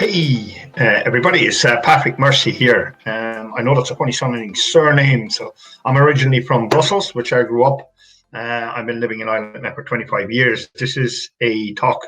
Hey, everybody, it's Patrick Mercier here. I know that's a funny sounding surname. So I'm originally from Brussels, which I grew up. I've been living in Ireland now for 25 years. This is a talk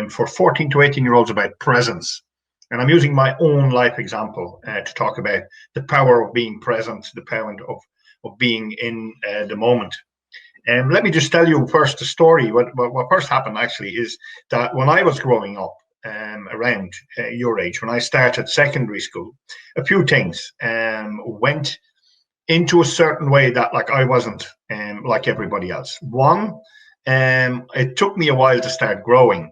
for 14 to 18-year-olds about presence. And I'm using my own life example to talk about the power of being present, the power of being in the moment. Let me just tell you first the story. What first happened actually is that when I was growing up, around your age, when I started secondary school, a few things went into a certain way that like I wasn't like everybody else. One, it took me a while to start growing.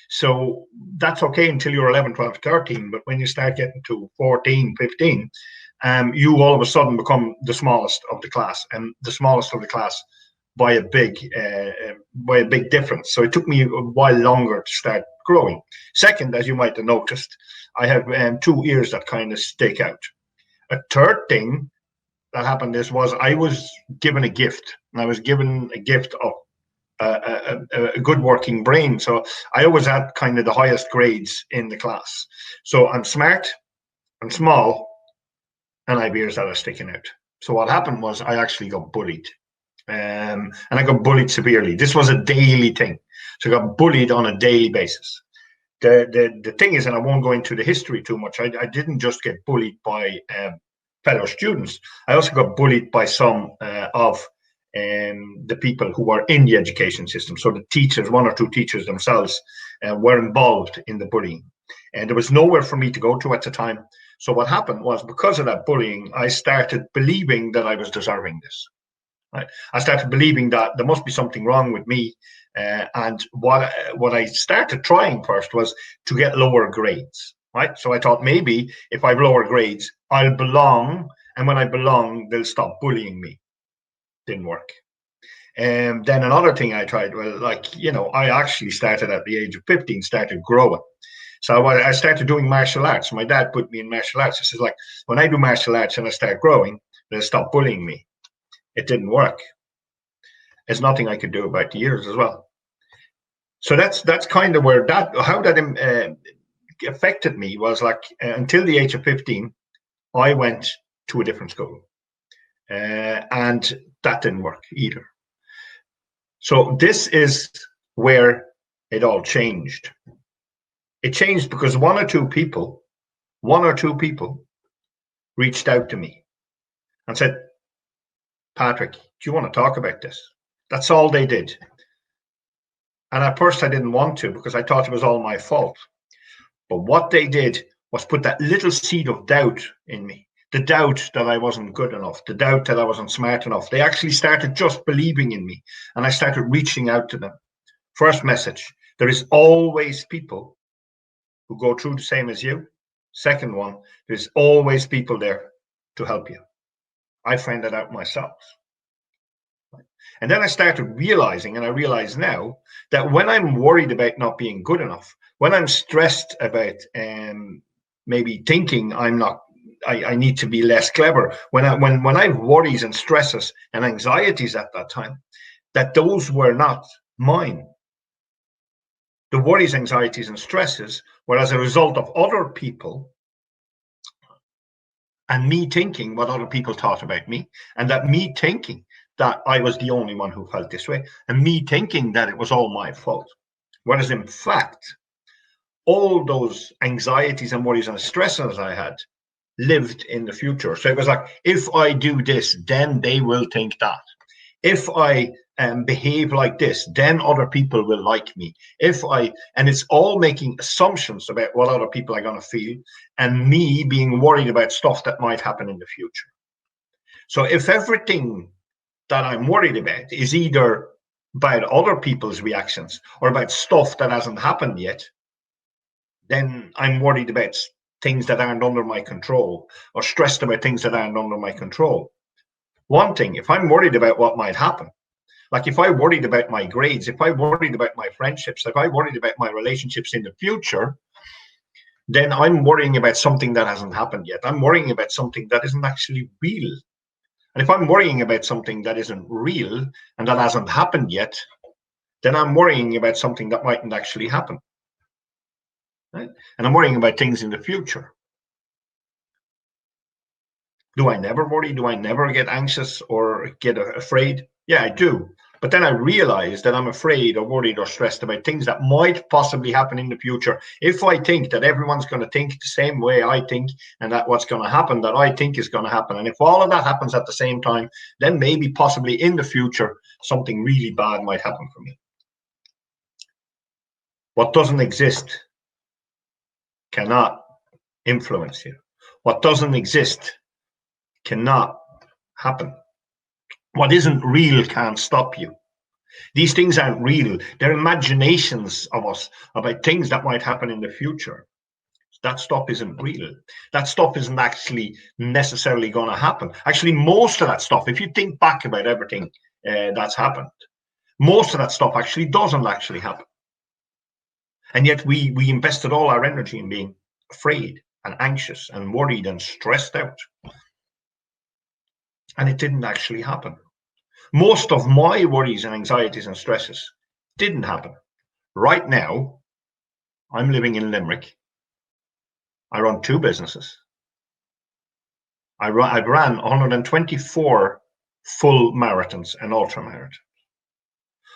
So that's okay until you're 11, 12, 13. But when you start getting to 14, 15, you all of a sudden become the smallest of the class, and the smallest of the class by a big difference. So it took me a while longer to start growing. Second, as you might have noticed, I have two ears that kind of stick out. A third thing that happened was I was given a gift, and I was given a gift of a good working brain. So I always had kind of the highest grades in the class. So I'm smart, I'm small, and I have ears that are sticking out. So what happened was I actually got bullied. And I got bullied severely. This was a daily thing. So I got bullied on a daily basis. The thing is, and I won't go into the history too much, I didn't just get bullied by fellow students. I also got bullied by some of the people who were in the education system. So the teachers, one or two teachers themselves, were involved in the bullying. And there was nowhere for me to go to at the time. So what happened was, because of that bullying, I started believing that I was deserving this. Right? I started believing that there must be something wrong with me, and what I started trying first was to get lower grades. Right, so I thought maybe if I have lower grades, I'll belong, and when I belong, they'll stop bullying me. Didn't work. And then another thing I tried, well, I actually started at the age of 15, started growing. So I started doing martial arts. My dad put me in martial arts. He says, like, when I do martial arts and I start growing, they'll stop bullying me. It didn't work. There's nothing I could do about the years as well. So that's kind of where how that affected me was like until the age of 15, I went to a different school, and that didn't work either. So this is where it all changed. It changed because one or two people reached out to me and said, Patrick, do you want to talk about this? That's all they did. And at first I didn't want to because I thought it was all my fault. But what they did was put that little seed of doubt in me, the doubt that I wasn't good enough, the doubt that I wasn't smart enough. They actually started just believing in me, and I started reaching out to them. First message, there is always people who go through the same as you. Second one, there's always people there to help you. I found that out myself. And then I started realizing, and I realize now, that when I'm worried about not being good enough, when I'm stressed about maybe thinking I need to be less clever, when I have worries and stresses and anxieties at that time, that those were not mine. The worries, anxieties, and stresses were as a result of other people and me thinking what other people thought about me, and that me thinking that I was the only one who felt this way, and me thinking that it was all my fault. Whereas in fact, all those anxieties and worries and stresses I had lived in the future. So it was like, if I do this, then they will think that. If I behave like this, then other people will like me. And it's all making assumptions about what other people are going to feel, and me being worried about stuff that might happen in the future. So if everything that I'm worried about is either about other people's reactions or about stuff that hasn't happened yet, then I'm worried about things that aren't under my control, or stressed about things that aren't under my control. One thing, if I'm worried about what might happen, like if I worried about my grades, if I worried about my friendships, if I worried about my relationships in the future, then I'm worrying about something that hasn't happened yet. I'm worrying about something that isn't actually real. And if I'm worrying about something that isn't real and that hasn't happened yet, then I'm worrying about something that mightn't actually happen. right? And I'm worrying about things in the future. Do I never worry? Do I never get anxious or get afraid? Yeah, I do. But then I realize that I'm afraid or worried or stressed about things that might possibly happen in the future. If I think that everyone's going to think the same way I think, and that what's going to happen that I think is going to happen, and if all of that happens at the same time, then maybe possibly in the future, something really bad might happen for me. What doesn't exist cannot influence you. What doesn't exist cannot happen. What isn't real can't stop you. These things aren't real. They're imaginations of us about things that might happen in the future. That stuff isn't real. That stuff isn't actually necessarily going to happen. Actually, most of that stuff, if you think back about everything that's happened, most of that stuff actually doesn't actually happen. And yet we invested all our energy in being afraid and anxious and worried and stressed out. And it didn't actually happen. Most of my worries and anxieties and stresses didn't happen. Right now, I'm living in Limerick. I run 2 businesses. I've ran 124 full marathons and ultra marathons.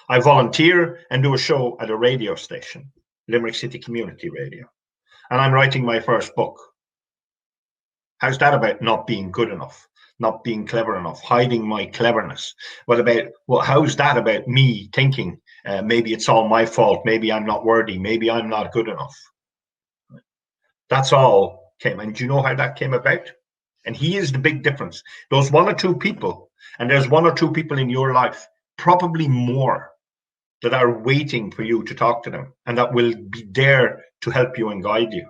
I volunteer and do a show at a radio station, Limerick City Community Radio. And I'm writing my first book. How's that about not being good enough, not being clever enough, hiding my cleverness? How's that about me thinking maybe it's all my fault, maybe I'm not worthy, maybe I'm not good enough? That's all came. And do you know how that came about? And here's the big difference. Those 1 or 2 people, and there's 1 or 2 people in your life, probably more, that are waiting for you to talk to them and that will be there to help you and guide you,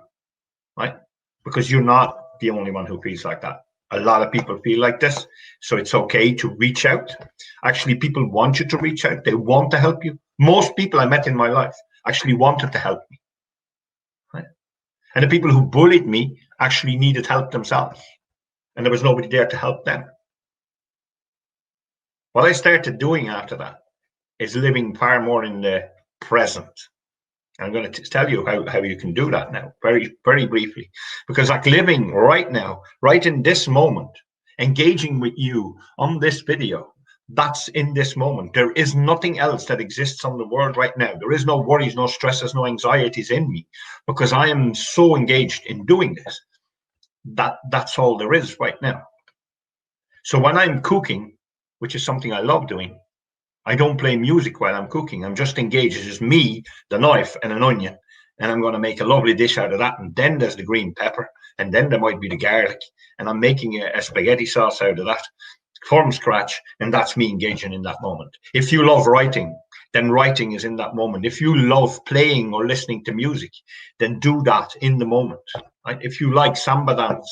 right? Because you're not the only one who feels like that. A lot of people feel like this. So it's okay to reach out. Actually, people want you to reach out. They want to help you. Most people I met in my life actually wanted to help me. Right? And the people who bullied me actually needed help themselves. And there was nobody there to help them. What I started doing after that is living far more in the present. And I'm going to tell you how you can do that now, very, very briefly. Because like living right now, right in this moment, engaging with you on this video, that's in this moment. There is nothing else that exists on the world right now. There is no worries, no stresses, no anxieties in me, because I am so engaged in doing this. That's all there is right now. So when I'm cooking, which is something I love doing, I don't play music while I'm cooking. I'm just engaged. It's just me, the knife, and an onion. And I'm going to make a lovely dish out of that. And then there's the green pepper. And then there might be the garlic. And I'm making a spaghetti sauce out of that from scratch. And that's me engaging in that moment. If you love writing, then writing is in that moment. If you love playing or listening to music, then do that in the moment. Right? If you like samba dance,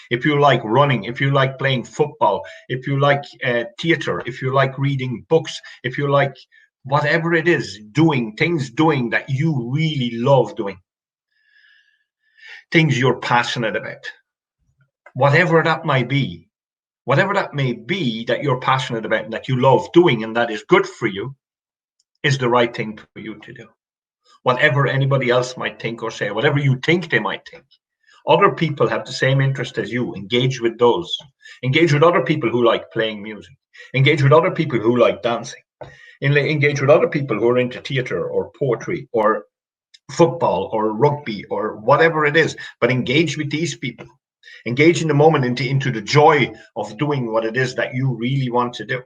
if you like running, if you like playing football, if you like theater, if you like reading books, if you like whatever it is, doing that you really love doing, things you're passionate about, whatever that might be, that you're passionate about and that you love doing and that is good for you, is the right thing for you to do. Whatever anybody else might think or say, whatever you think they might think. Other people have the same interest as you. Engage with those. Engage with other people who like playing music. Engage with other people who like dancing. Engage with other people who are into theater or poetry or football or rugby or whatever it is. But engage with these people. Engage in the moment into the joy of doing what it is that you really want to do.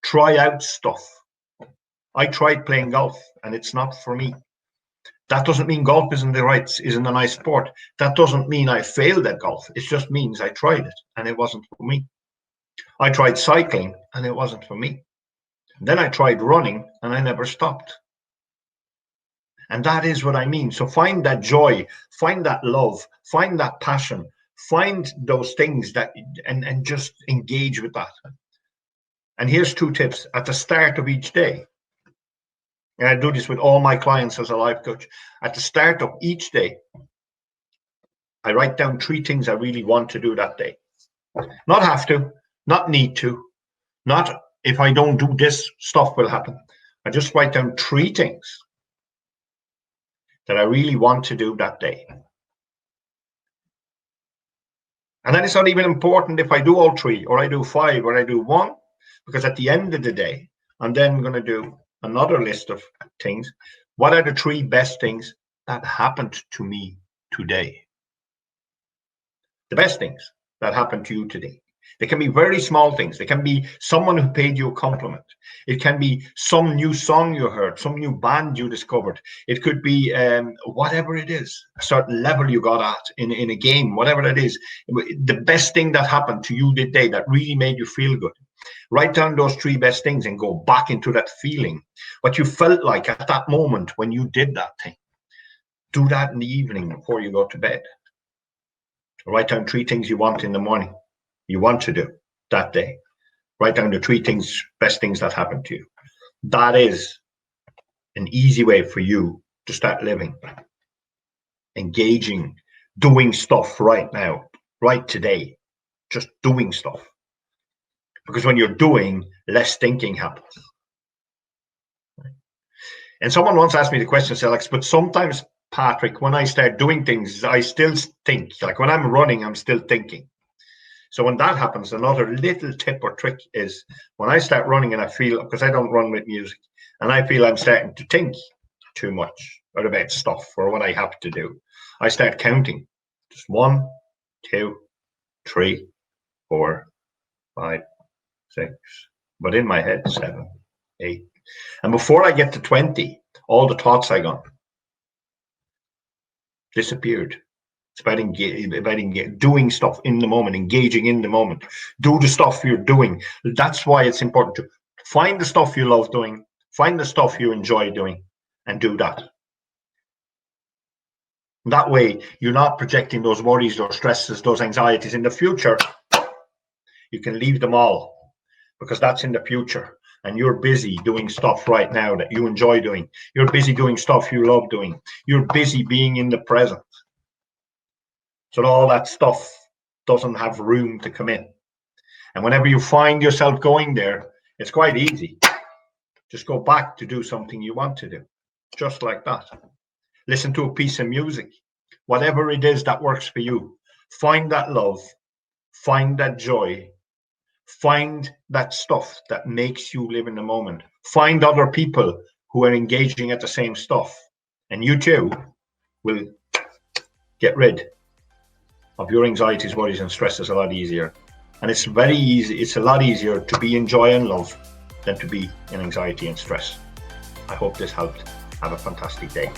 Try out stuff. I tried playing golf and it's not for me. That doesn't mean golf isn't a nice sport. That doesn't mean I failed at golf. It just means I tried it and it wasn't for me. I tried cycling and it wasn't for me. Then I tried running and I never stopped. And that is what I mean. So find that joy, find that love, find that passion, find those things that and just engage with that. And here's 2 tips at the start of each day. And I do this with all my clients as a life coach. At the start of each day, I write down 3 things I really want to do that day. Not have to, not need to, not if I don't do this, stuff will happen. I just write down 3 things that I really want to do that day. And then it's not even important if I do all 3 or I do 5 or I do 1, because at the end of the day, I'm then going to do another list of things. What are the 3 best things that happened to me today? The best things that happened to you today. They can be very small things. They can be someone who paid you a compliment. It can be some new song you heard, some new band you discovered. It could be whatever it is, a certain level you got at in a game, whatever it is. The best thing that happened to you today that really made you feel good. Write down those 3 best things and go back into that feeling, what you felt like at that moment when you did that thing. Do that in the evening before you go to bed. Write down 3 things you want in the morning, you want to do that day. Write down the 3 things, best things that happened to you. That is an easy way for you to start living, engaging, doing stuff right now, right today, just doing stuff. Because when you're doing, less thinking happens. And someone once asked me the question, Alex, but sometimes, Patrick, when I start doing things, I still think. Like when I'm running, I'm still thinking. So when that happens, another little tip or trick is when I start running and I feel, because I don't run with music, and I feel I'm starting to think too much about stuff or what I have to do, I start counting. Just 1, 2, 3, 4, 5, 6, but in my head, 7, 8. And before I get to 20, all the thoughts I got disappeared. It's about doing stuff in the moment, engaging in the moment. Do the stuff you're doing. That's why it's important to find the stuff you love doing, find the stuff you enjoy doing, and do that. That way, you're not projecting those worries, those stresses, those anxieties in the future. You can leave them all, because that's in the future. And you're busy doing stuff right now that you enjoy doing. You're busy doing stuff you love doing. You're busy being in the present. So all that stuff doesn't have room to come in. And whenever you find yourself going there, it's quite easy. Just go back to do something you want to do. Just like that. Listen to a piece of music. Whatever it is that works for you. Find that love. Find that joy. Find that stuff that makes you live in the moment. Find other people who are engaging at the same stuff. And you too will get rid of your anxieties, worries, and stresses a lot easier. And it's very easy. It's a lot easier to be in joy and love than to be in anxiety and stress. I hope this helped. Have a fantastic day.